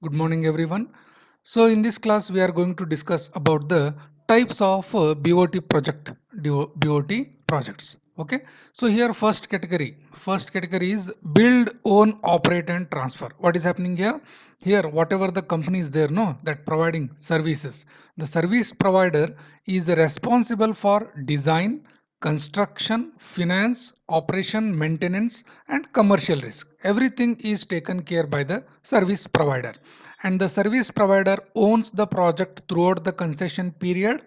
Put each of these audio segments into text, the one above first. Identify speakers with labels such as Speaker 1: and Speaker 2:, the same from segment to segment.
Speaker 1: Good morning, everyone. So, in this class, we are going to discuss about the types of BOT projects. Okay. So here, first category is build, own, operate, and transfer. What is happening here? Here, whatever the company is there, no, that providing services, the service provider is responsible for design, construction, finance, operation, maintenance, and commercial risk. Everything is taken care by the service provider, and the service provider owns the project throughout the concession period.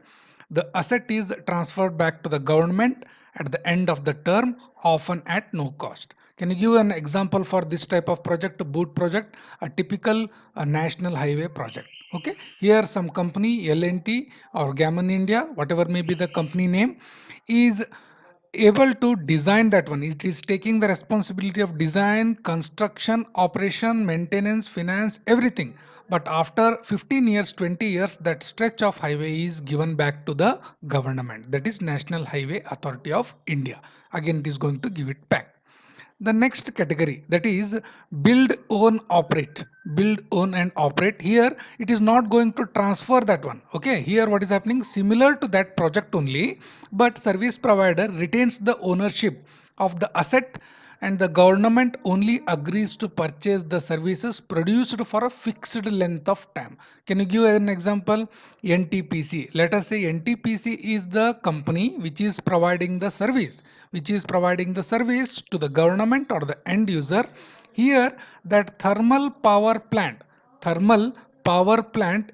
Speaker 1: The asset is transferred back to the government at the end of the term, often at no cost. Can you give an example for this type of project, boot project, a typical national highway project? Okay, here some company L&T or Gammon India, whatever may be the company name, is able to design that one. It is taking the responsibility of design, construction, operation, maintenance, finance, everything. But after 15 years, 20 years, that stretch of highway is given back to the government, that is National Highway Authority of India. Again, it is going to give it back. The next category, that is build, own, operate. Build, own, and operate. Here it is not going to transfer that one. Okay, here what is happening, similar to that project only, but service provider retains the ownership of the asset, and the government only agrees to purchase the services produced for a fixed length of time. Can you give an example? NTPC. Let us say NTPC is the company which is providing the service, to the government or the end user. Here, that thermal power plant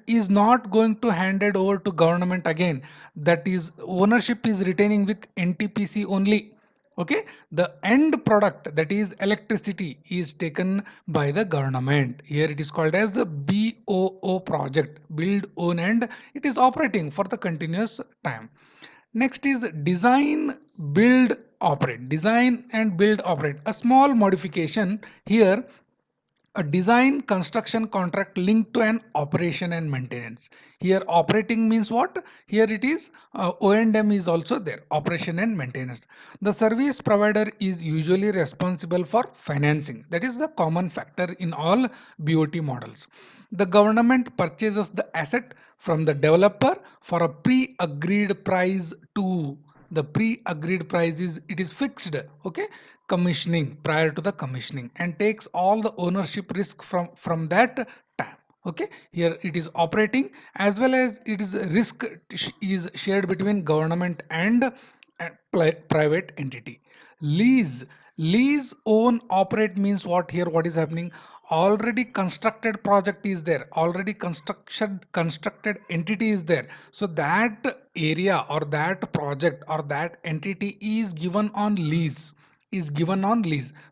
Speaker 1: is not going to hand it over to government again. That is, ownership is retaining with NTPC only. Okay, the end product, that is electricity, is taken by the government. Here it is called as a BOO project, build, own, and it is operating for the continuous time. Next is design, build, operate. Design and build, operate. A small modification here, a design construction contract linked to an operation and maintenance. Here operating means what? Here it is O&M is also there, operation and maintenance. The service provider is usually responsible for financing. That is the common factor in all BOT models. The government purchases the asset from the developer for a pre-agreed price to the pre-agreed price is, it is fixed. Okay, commissioning, prior to the commissioning, and takes all the ownership risk from that time. Okay, here it is operating, as well as it is risk is shared between government and private entity. Lease, own, operate means what? Here what is happening, already constructed project is there, already constructed entity is there, so that area or that project or that entity is given on lease.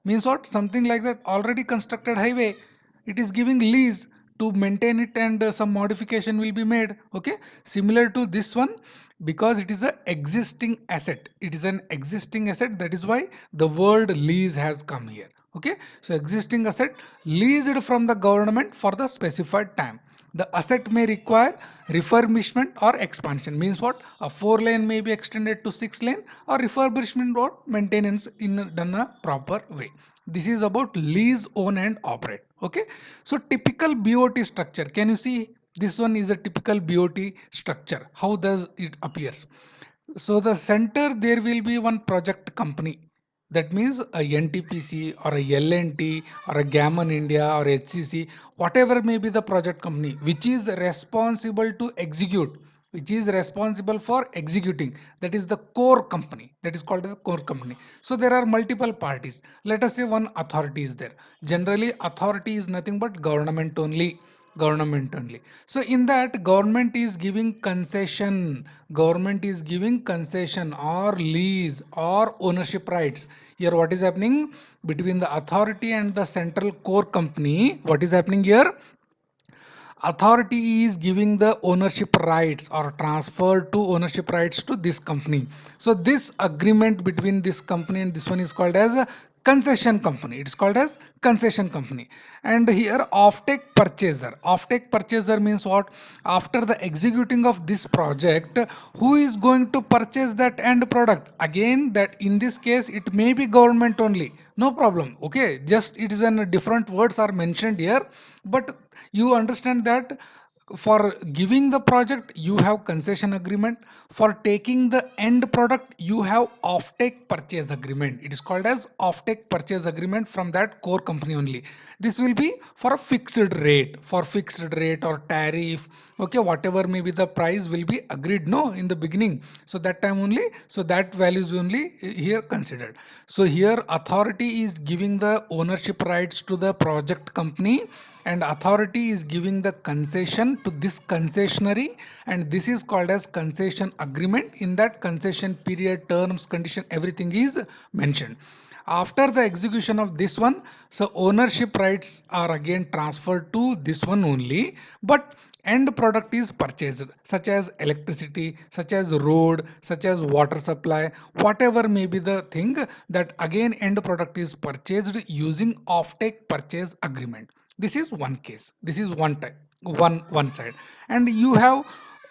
Speaker 1: Means what? Something like that, already constructed highway, it is giving lease to maintain it, and some modification will be made. Okay, similar to this one, because it is a existing asset, it is an existing asset, that is why the word lease has come here. Okay, so existing asset leased from the government for the specified time. The asset may require refurbishment or expansion. Means what? A 4 lane may be extended to 6 lane, or refurbishment or maintenance in done a proper way. This is about lease, own, and operate. Okay, so typical BOT structure, can you see? This one is a typical BOT structure. How does it appears? So the center, there will be one project company. That means a NTPC or a L&T or a Gammon India or HCC, whatever may be the project company, which is responsible to execute, which is responsible for executing. That is the core company. That is called the core company. So there are multiple parties. Let us say one authority is there. Generally, authority is nothing but government only. So in that, government is giving concession or lease or ownership rights. Here what is happening between the authority and the central core company? What is happening here? Authority is giving the ownership rights or transfer to ownership rights to this company. So this agreement between this company and this one is called as a concession company. It's called as concession company. And here offtake purchaser means what? After the executing of this project, who is going to purchase that end product? Again, that in this case it may be government only, no problem. Okay, just it is an different words are mentioned here, but You understand that for giving the project you have concession agreement, for taking the end product you have offtake purchase agreement. It is called as offtake purchase agreement from that core company only. This will be for a fixed rate, for fixed rate or tariff. Okay, whatever may be the price will be agreed no in the beginning, so that time only, so that values only here considered. So here authority is giving the ownership rights to the project company, and authority is giving the concession to this concessionary, and this is called as concession agreement. In that concession period, terms, condition, everything is mentioned. After the execution of this one, so ownership rights are again transferred to this one only, but end product is purchased, such as electricity, such as road, such as water supply, whatever may be the thing, that again end product is purchased using offtake purchase agreement. This is one case, this is one type, one side. And you have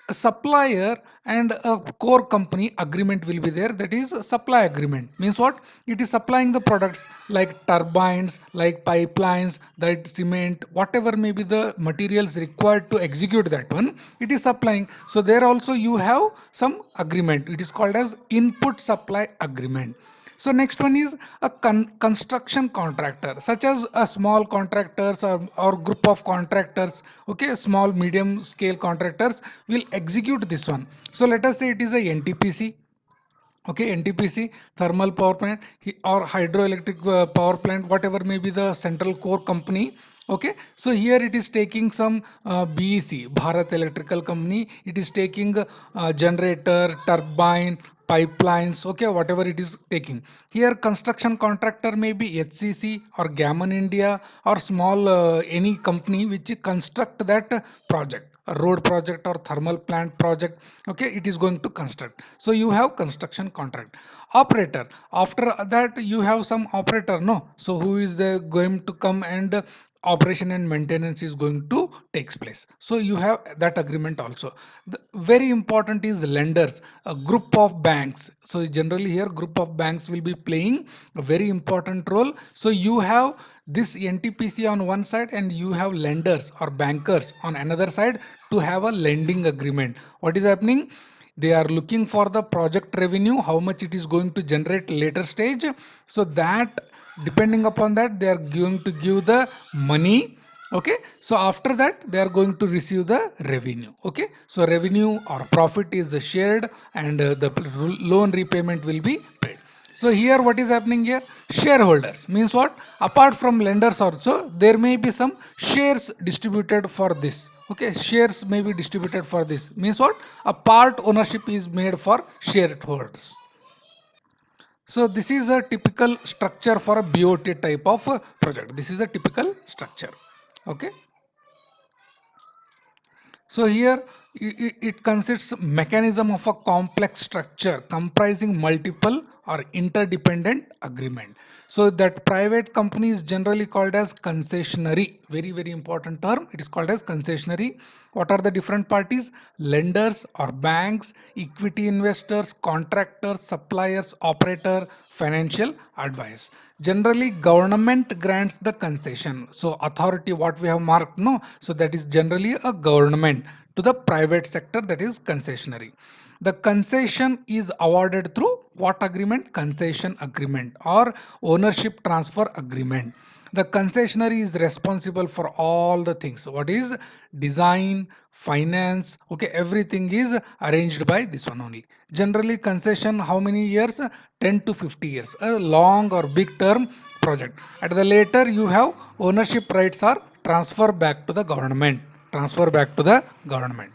Speaker 1: a supplier and a core company agreement will be there, that is a supply agreement. Means what? It is supplying the products like turbines, like pipelines, that cement, whatever may be the materials required to execute that one, it is supplying. So there also you have some agreement, it is called as input supply agreement. So next one is a construction contractor, such as a small contractors or group of contractors. Okay, small medium scale contractors will execute this one. So let us say it is a NTPC. Okay, NTPC, thermal power plant or hydroelectric power plant, whatever may be the central core company. Okay, so here it is taking some BEC, Bharat Electrical Company. It is taking generator, turbine, pipelines. Okay, whatever it is taking. Here construction contractor may be HCC or Gammon India or small any company which construct that project, a road project or thermal plant project. Okay, it is going to construct. So you have construction contract. Operator, after that you have some operator, no? So who is there going to come and operation and maintenance is going to takes place. So you have that agreement also. The very important is lenders, a group of banks. So generally here group of banks will be playing a very important role. So you have this NTPC on one side and you have lenders or bankers on another side to have a lending agreement. What is happening? They are looking for the project revenue, how much it is going to generate later stage. So that depending upon that they are going to give the money. Okay, so after that they are going to receive the revenue. Okay, so revenue or profit is shared, and the loan repayment will be paid. So here what is happening here? Shareholders means what? Apart from lenders also, there may be some shares distributed for this. Okay, shares may be distributed for this. Means what? A part ownership is made for shareholders. So this is a typical structure for a BOT type of project. This is a typical structure. Okay. So here it consists mechanism of a complex structure comprising multiple or interdependent agreement. So that private company is generally called as concessionary. Very important term. It is called as concessionary. What are the different parties? Lenders or banks, equity investors, contractors, suppliers, operator, financial advice. Generally government grants the concession. So authority, what we have marked, no, so that is generally a government to the private sector, that is concessionary. The concession is awarded through what agreement? Concession agreement or ownership transfer agreement. The concessionary is responsible for all the things. What is design, finance? Okay, everything is arranged by this one only. Generally concession how many years? 10 to 50 years, a long or big term project. At the later you have ownership rights are transfer back to the government, transfer back to the government.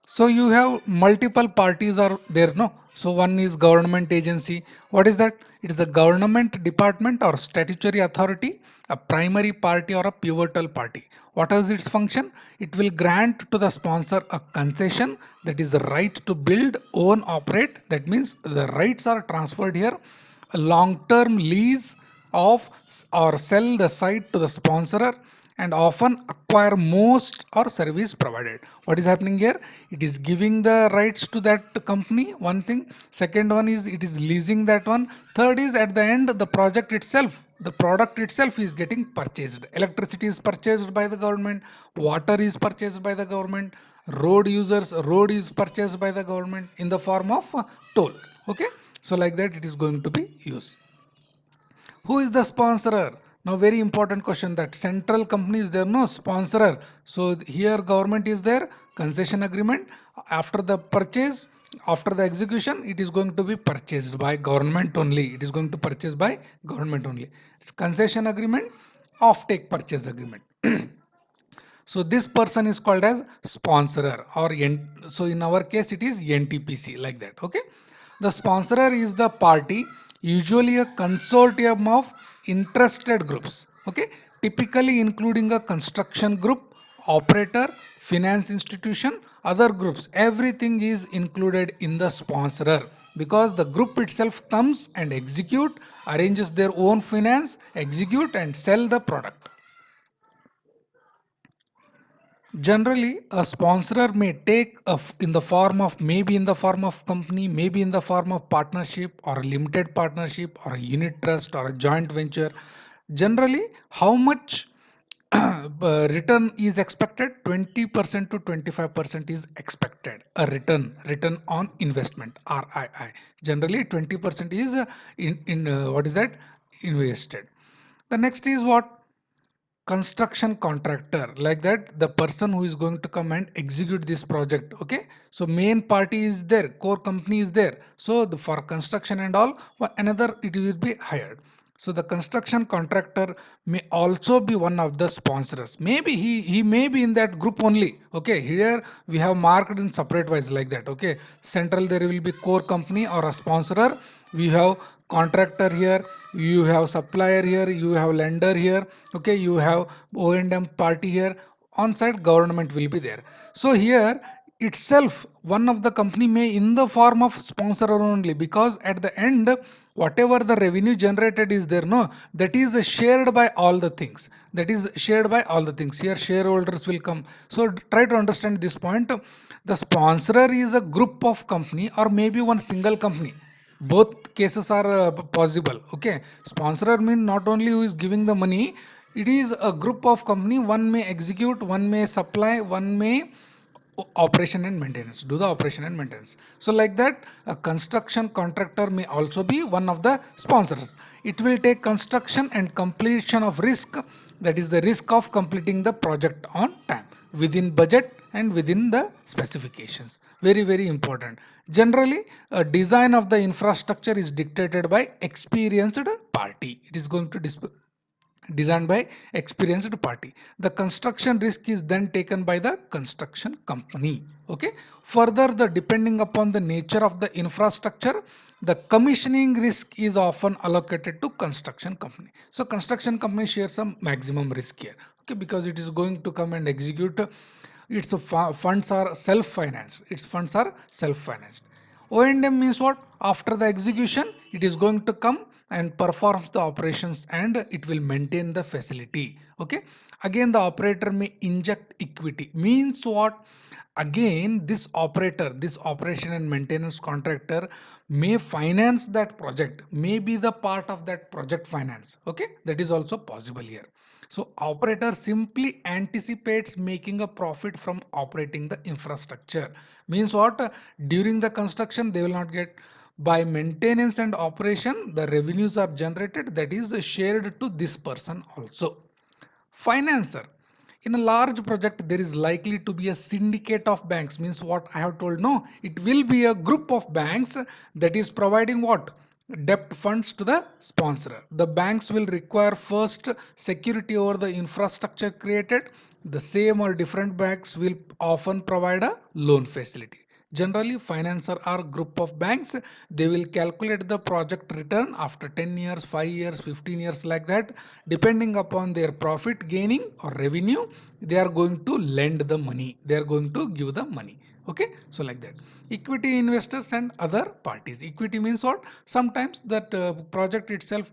Speaker 1: So you have multiple parties are there, no? So one is government agency. What is that? It is a government department or statutory authority, a primary party or a pivotal party. What is its function? It will grant to the sponsor a concession, that is the right to build, own, operate. That means the rights are transferred here. A long-term lease of or sell the site to the sponsorer, and often acquire most or service provided. What is happening here? It is giving the rights to that company, one thing. Second one is it is leasing that one. Third is at the end the project itself the product itself is getting purchased. Electricity is purchased by the government, water is purchased by the government, road is purchased by the government in the form of toll. Okay, so like that it is going to be used. Who is the sponsorer? Now very important question, that central company is there, no sponsorer. So here government is there, concession agreement. After the purchase, after the execution, it is going to be purchased by government only. It is going to purchase by government only. It's concession agreement, off-take purchase agreement. So this person is called as sponsorer, or so in our case it is NTPC, like that. Okay, the sponsorer is the party, usually a consortium of interested groups. Okay, typically including a construction group, operator, finance institution, other groups. Everything is included in the sponsorer, because the group itself comes and execute, arranges their own finance, execute and sell the product. Generally, a sponsor may take in the form of, maybe in the form of company, maybe in the form of partnership or a limited partnership or a unit trust or a joint venture. Generally, how much return is expected? 20% to 25% is expected. A return on investment, RII. Generally, 20% is what is that? Invested. The next is what? Construction contractor, like that the person who is going to come and execute this project. Okay, so main party is there, core company is there, so for construction and all, another it will be hired. So the construction contractor may also be one of the sponsors. Maybe he may be in that group only. Okay, here we have marked in separate wise, like that. Okay, central there will be core company or a sponsorer, we have contractor here, you have supplier here, you have lender here. Okay, you have O&M party here, on site government will be there. So here itself one of the company may in the form of sponsor only, because at the end whatever the revenue generated is there, no, that is shared by all the things, that is shared by all the things. Here shareholders will come. So try to understand this point. The sponsorer is a group of company or maybe one single company, both cases are possible. Okay, sponsorer means not only who is giving the money, it is a group of company, one may execute, one may supply, one may operation and maintenance, do the operation and maintenance. So like that a construction contractor may also be one of the sponsors. It will take construction and completion of risk, that is the risk of completing the project on time, within budget and within the specifications. Very important. Generally a design of the infrastructure is dictated by experienced party. It is going to designed by experienced party. The construction risk is then taken by the construction company. Okay, further, the depending upon the nature of the infrastructure, the commissioning risk is often allocated to construction company. So construction company shares some maximum risk here. Okay, because it is going to come and execute, its funds are self financed, its funds are self financed. O&M means what? After the execution, it is going to come and performs the operations and it will maintain the facility. Okay. Again, the operator may inject equity. Means what? Again, this operator, this operation and maintenance contractor may finance that project, may be the part of that project finance. Okay. That is also possible here. So operator simply anticipates making a profit from operating the infrastructure. Means what? During the construction they will not get. By maintenance and operation the revenues are generated, that is shared to this person also. Financer. In a large project there is likely to be a syndicate of banks. Means what I have told, no, it will be a group of banks that is providing what? Debt funds to the sponsor. The banks will require first security over the infrastructure created. The same or different banks will often provide a loan facility. Generally, financer are group of banks. They will calculate the project return after 10 years, 5 years, 15 years, like that. Depending upon their profit gaining or revenue, they are going to lend the money. They are going to give the money. Okay, so like that. Equity investors and other parties. Equity means what? Sometimes that project itself,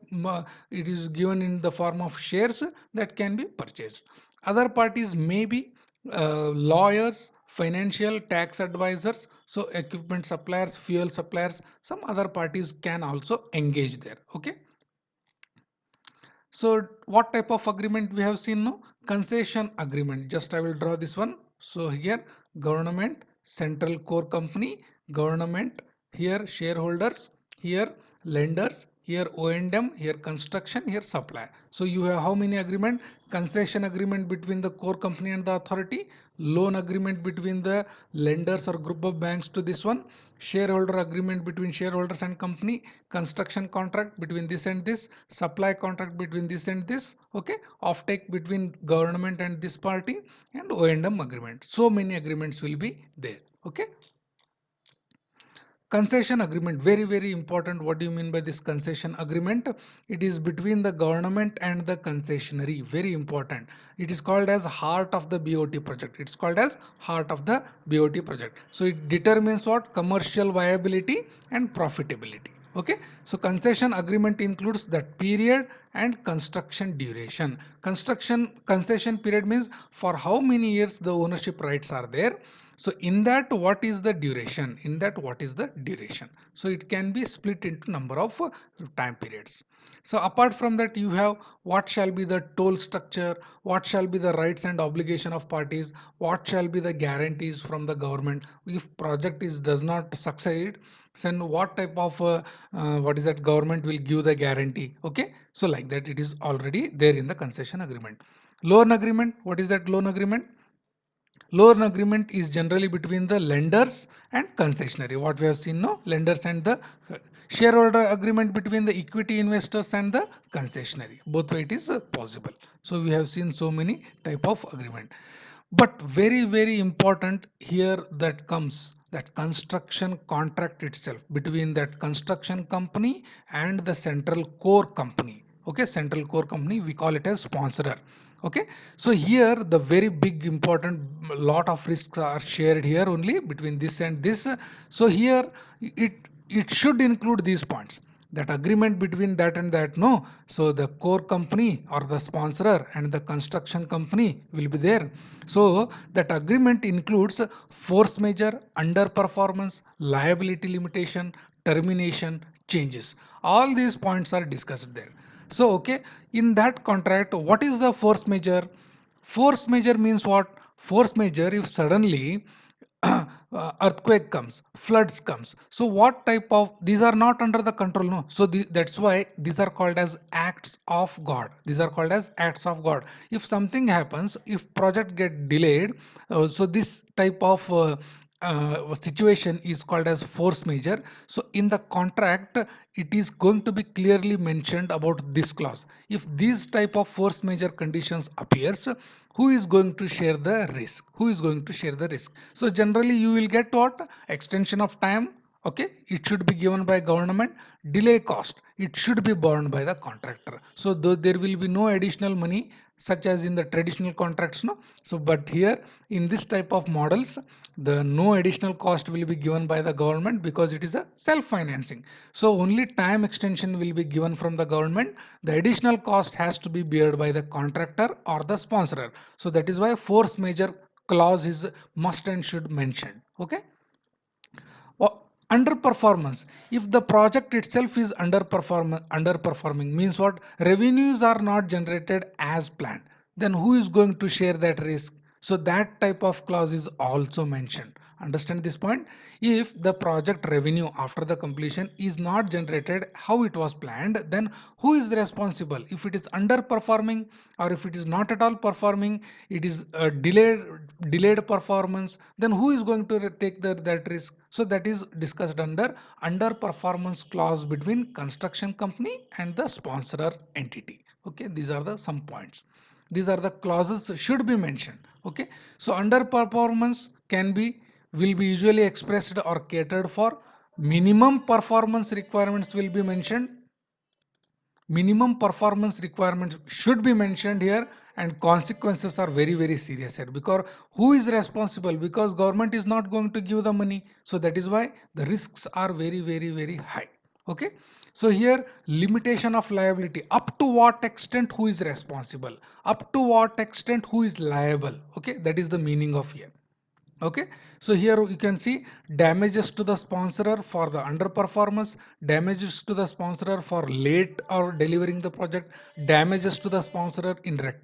Speaker 1: it is given in the form of shares that can be purchased. Other parties may be lawyers, financial, tax advisors, so equipment suppliers, fuel suppliers, some other parties can also engage there. Okay, So what type of agreement we have seen now? Concession agreement. Just I will draw this one. So here government, central core company, government, here shareholders, here lenders, here O&M, here construction, here supplier. So you have how many agreement? Concession agreement between the core company and the authority, loan agreement between the lenders or group of banks to this one, shareholder agreement between shareholders and company, construction contract between this and this, supply contract between this and this, okay, offtake between government and this party, and O&M agreement. So many agreements will be there, okay. Concession agreement, very very important. What do you mean by this concession agreement? It is between the government and the concessionary, very important. It is called as heart of the BOT project. It's called as heart of the BOT project. So it determines what? Commercial viability and profitability. Okay, so concession agreement includes that period and construction duration. Construction concession period means for how many years the ownership rights are there. So in that, what is the duration? In that, what is the duration? So it can be split into number of time periods. So apart from that, you have what shall be the toll structure, what shall be the rights and obligation of parties, what shall be the guarantees from the government if project is does not succeed, then what type of what is that government will give the guarantee. Okay, so like that it is already there in the concession agreement. Loan agreement, what is that loan agreement? Loan agreement is generally between the lenders and concessionary. What we have seen now, lenders and the shareholder agreement between the equity investors and the concessionary. Both way it is possible. So we have seen so many type of agreement. But very very important here that comes that construction contract itself between that construction company and the central core company. Okay, central core company, we call it as sponsorer. Okay, so here the very big important lot of risks are shared here only between this and this. So here it should include these points, that agreement between that and that, no. So the core company or the sponsorer and the construction company will be there. So that agreement includes force majeure, underperformance, liability limitation, termination, changes. All these points are discussed there. So okay, in that contract, what is the force majeure? Force majeure means what? Force majeure, if suddenly earthquake comes, floods comes. So what type of, these are not under the control, no. So that's why these are called as acts of God. These are called as acts of God. If something happens, if project get delayed, so this type of situation is called as force majeure. So in the contract, it is going to be clearly mentioned about this clause. If these type of force majeure conditions appears, who is going to share the risk? Who is going to share the risk? So generally you will get what? Extension of time. Okay, it should be given by government. Delay cost, it should be borne by the contractor. So though there will be no additional money such as in the traditional contracts, no. So but here in this type of models, the no additional cost will be given by the government because it is a self-financing. So only time extension will be given from the government. The additional cost has to be borne by the contractor or the sponsor. So that is why force majeure clause is must and should mention. Okay. Underperformance, if the project itself is underperforming means what? Revenues are not generated as planned, then who is going to share that risk? So that type of clause is also mentioned. Understand this point? If the project revenue after the completion is not generated how it was planned, then who is responsible? If it is underperforming or if it is not at all performing, it is delayed performance, then who is going to take that risk? So that is discussed under underperformance clause between construction company and the sponsor entity. Okay, these are the some points. These are the clauses should be mentioned. Okay, so underperformance can be, will be usually expressed or catered for. Minimum performance requirements will be mentioned. Minimum performance requirements should be mentioned here, and consequences are very very serious here, because who is responsible? Because government is not going to give the money, so that is why the risks are very very very high. Okay, so here limitation of liability, up to what extent who is responsible, up to what extent who is liable. Okay, that is the meaning of here. Okay, so here you can see damages to the sponsorer for the underperformance, damages to the sponsorer for late or delivering the project, damages to the sponsorer in rectifying